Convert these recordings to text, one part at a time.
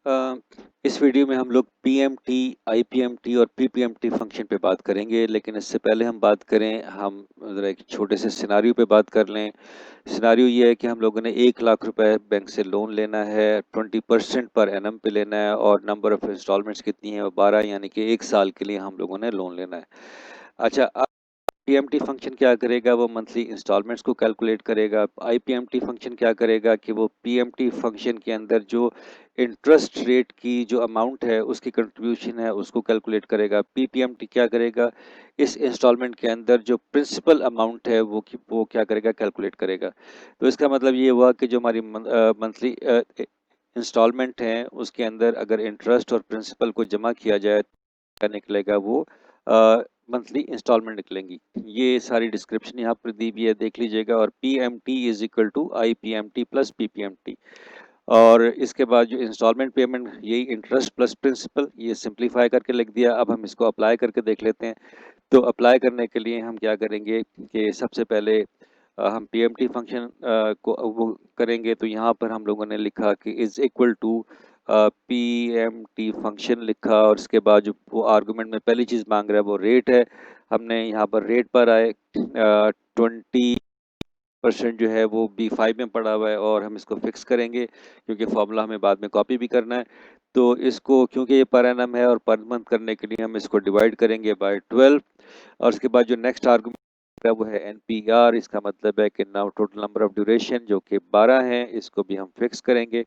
अ, इस वीडियो में हम लोग पीएमटी, आईपीएमटी और पीपीएमटी फंक्शन पे बात करेंगे, लेकिन इससे पहले हम बात करें, हम ज़रा एक छोटे से सिनारियो पे बात कर लें। सिनारियो ये है कि हम लोगों ने 1 लाख रुपए बैंक से लोन लेना है, 20% पर एनम पे लेना है और नंबर ऑफ इंस्टॉलमेंट्स कितनी है वो 12, यानी कि 1 साल के लिए हम लोगों ने लोन लेना है। अच्छा, पीएमटी फंक्शन क्या करेगा, वो मंथली इंस्टॉलमेंट्स को कैलकुलेट करेगा। आईपीएमटी फंक्शन क्या करेगा कि वो पीएमटी फंक्शन के अंदर जो इंटरेस्ट रेट की जो अमाउंट है उसकी कंट्रीब्यूशन है उसको कैलकुलेट करेगा। पीपीएमटी क्या करेगा, इस इंस्टॉलमेंट के अंदर जो प्रिंसिपल अमाउंट है वो क्या करेगा, कैलकुलेट करेगा। तो इसका मतलब ये हुआ कि जो हमारी मंथली इंस्टॉलमेंट हैं उसके अंदर अगर इंटरेस्ट और प्रिंसिपल को जमा किया जाए क्या निकलेगा, वो मंथली इंस्टॉलमेंट निकलेंगी। ये सारी डिस्क्रिप्शन यहाँ पर दी हुई है, देख लीजिएगा। और PMT is equal to IPMT plus PPMT. और इसके बाद जो इंस्टॉलमेंट पेमेंट, यही इंटरेस्ट प्लस प्रिंसिपल, ये सिंप्लीफाई करके लिख दिया। अब हम इसको अप्लाई करके देख लेते हैं। तो अप्लाई करने के लिए हम क्या करेंगे कि सबसे पहले हम पीएमटी फंक्शन को वो करेंगे। तो यहाँ पर हम लोगों ने लिखा कि is equal to PMT function लिखा, और उसके बाद जो वो आर्गुमेंट में पहली चीज़ मांग रहा है वो रेट है। हमने यहाँ पर रेट पर आए 20% जो है वो B5 में पड़ा हुआ है और हम इसको फिक्स करेंगे क्योंकि फॉर्मूला हमें बाद में कॉपी भी करना है। तो इसको क्योंकि ये पर एनम है और पर मंथ करने के लिए हम इसको डिवाइड करेंगे बाय 12। और उसके बाद जो नेक्स्ट आर्गुमेंट है वो है एनपीआर। इसका मतलब है कि now total number of duration जो कि 12 है, इसको भी हम फिक्स करेंगे।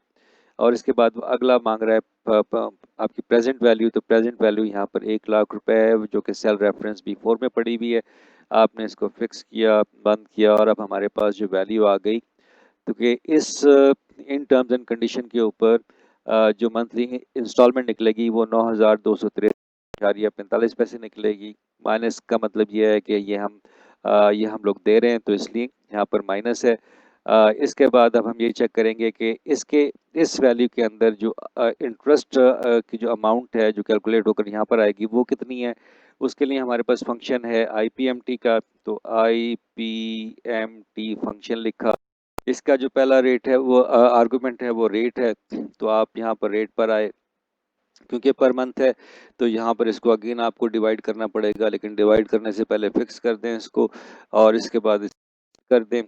और इसके बाद वो अगला मांग रहा है आपकी प्रेजेंट वैल्यू। तो प्रेजेंट वैल्यू यहाँ पर 1 लाख रुपए है जो कि सेल रेफरेंस B4 में पड़ी हुई है। आपने इसको फिक्स किया, बंद किया, और अब हमारे पास जो वैल्यू आ गई, क्योंकि इस इन टर्म्स एंड कंडीशन के ऊपर जो मंथली इंस्टॉलमेंट निकलेगी वो 9,263.45 निकलेगी। माइनस का मतलब ये है कि ये हम लोग दे रहे हैं, तो इसलिए यहाँ पर माइनस है। इसके बाद अब हम ये चेक करेंगे कि इस वैल्यू के अंदर जो इंटरेस्ट की जो अमाउंट है जो कैलकुलेट होकर यहाँ पर आएगी वो कितनी है। उसके लिए हमारे पास फंक्शन है आईपीएमटी का। तो आईपीएमटी फंक्शन लिखा। इसका जो पहला रेट है वो आर्गुमेंट है वो रेट है। तो आप यहाँ पर रेट पर आए, क्योंकि पर मंथ है तो यहाँ पर इसको अगेन आपको डिवाइड करना पड़ेगा, लेकिन डिवाइड करने से पहले फिक्स कर दें इसको और इसके बाद कर दें।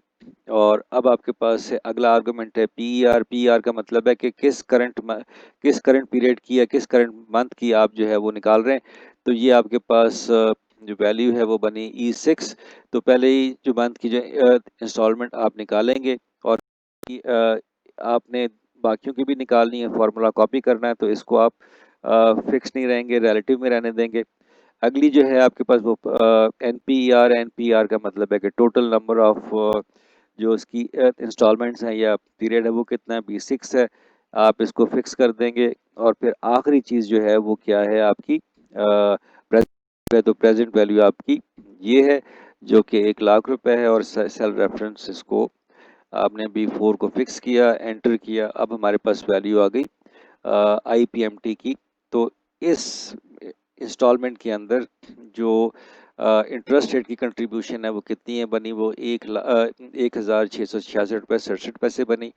और अब आपके पास है अगला आर्गुमेंट है पीईआर। पीईआर का मतलब है कि किस करंट पीरियड की या किस करंट मंथ की आप जो है वो निकाल रहे हैं। तो ये आपके पास जो वैल्यू है वो बनी E6। तो पहले ही जो मंथ की जो इंस्टॉलमेंट आप निकालेंगे और आपने बाकियों की भी निकालनी है, फॉर्मूला कॉपी करना है, तो इसको आप फिक्स नहीं रहेंगे, रिलेटिव में रहने देंगे। अगली जो है आपके पास वो एनपीआर। एनपीआर का मतलब है कि टोटल नंबर ऑफ जो उसकी इंस्टॉलमेंट्स हैं या पीरियड है वो कितना है, B6 है। आप इसको फिक्स कर देंगे। और फिर आखिरी चीज़ जो है वो क्या है आपकी प्रेजेंट है। तो प्रेजेंट वैल्यू आपकी ये है जो कि 1 लाख रुपए है, और सेल रेफरेंस इसको आपने B4 को फिक्स किया, एंटर किया। अब हमारे पास वैल्यू आ गई आईपीएमटी की। तो इस इंस्टॉलमेंट के अंदर जो इंटरेस्ट रेट की कंट्रीब्यूशन है वो कितनी है बनी, वो 1,666.67 बनी।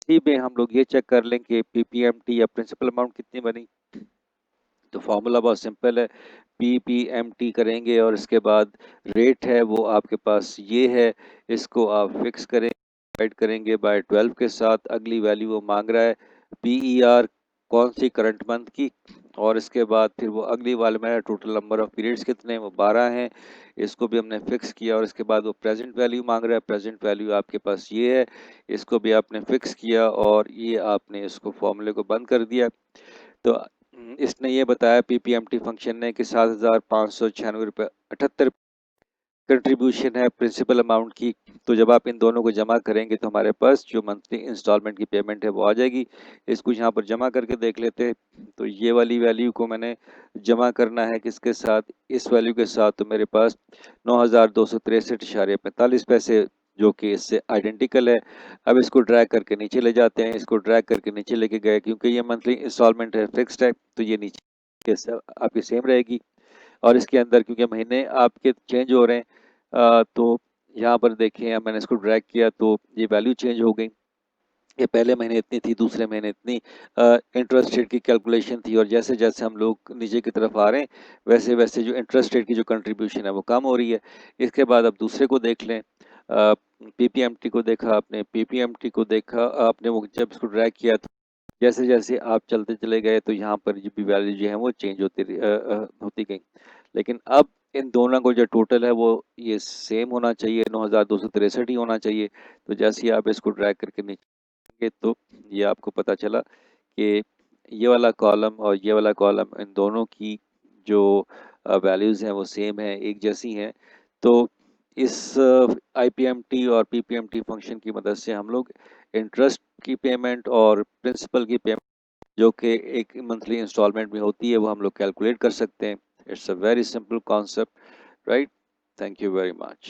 इसी में हम लोग ये चेक कर लें कि पीपीएमटी या प्रिंसिपल अमाउंट कितनी बनी। तो फॉर्मूला बहुत सिंपल है, पीपीएमटी करेंगे और इसके बाद रेट है वो आपके पास ये है, इसको आप फिक्स करें, डिवाइड करेंगे बाय 12 के साथ। अगली वैल्यू वो मांग रहा है पीईआर कौन सी करंट मंथ की, और इसके बाद फिर वो अगली वाले में टोटल नंबर ऑफ पीरियड्स कितने हैं, वो 12 हैं, इसको भी हमने फिक्स किया। और इसके बाद वो प्रेजेंट वैल्यू मांग रहा है। प्रेजेंट वैल्यू आपके पास ये है, इसको भी आपने फिक्स किया और ये आपने इसको फॉर्मूले को बंद कर दिया। तो इसने ये बताया पीपीएमटी फंक्शन ने कि 7,596.78 कंट्रीब्यूशन है प्रिंसिपल अमाउंट की। तो जब आप इन दोनों को जमा करेंगे तो हमारे पास जो मंथली इंस्टॉलमेंट की पेमेंट है वो आ जाएगी। इसको यहाँ पर जमा करके देख लेते हैं। तो ये वाली वैल्यू को मैंने जमा करना है किसके साथ, इस वैल्यू के साथ। तो मेरे पास 9,263.45 जो कि इससे आइडेंटिकल है। अब इसको ड्रैग करके नीचे ले जाते हैं। इसको ड्रैग करके नीचे लेके गए क्योंकि ये मंथली इंस्टॉलमेंट है, फिक्स्ड है, तो ये नीचे आपकी सेम रहेगी। और इसके अंदर क्योंकि महीने आपके चेंज हो रहे हैं तो यहाँ पर देखें, मैंने इसको ड्रैग किया तो ये वैल्यू चेंज हो गई। ये पहले महीने इतनी थी, दूसरे महीने इतनी इंटरेस्ट रेट की कैलकुलेशन थी और जैसे-जैसे हम लोग नीचे की तरफ आ रहे हैं, वैसे-वैसे जो इंटरेस्ट रेट की जो कंट्रीब्यूशन है वो कम हो रही है। इसके बाद अब दूसरे को देख लें, पीपीएमटी को देखा आपने, पीपीएमटी को देखा आपने, वो जब इसको ड्रैग किया तो जैसे-जैसे आप चलते चले गए तो यहाँ पर जो भी वैल्यू जो है वो चेंज होती गई। लेकिन अब इन दोनों को जो टोटल है वो ये सेम होना चाहिए, 9,263 ही होना चाहिए। तो जैसे ही आप इसको ड्रैग करके नीचे, तो ये आपको पता चला कि ये वाला कॉलम और ये वाला कॉलम, इन दोनों की जो वैल्यूज़ हैं वो सेम है, एक जैसी हैं। तो इस आईपीएमटी और पीपीएमटी फंक्शन की मदद से हम लोग इंटरेस्ट की पेमेंट और प्रिंसिपल की पेमेंट जो कि एक मंथली इंस्टॉलमेंट में होती है वो हम लोग कैलकुलेट कर सकते हैं। It's a very simple concept, right? Thank you very much.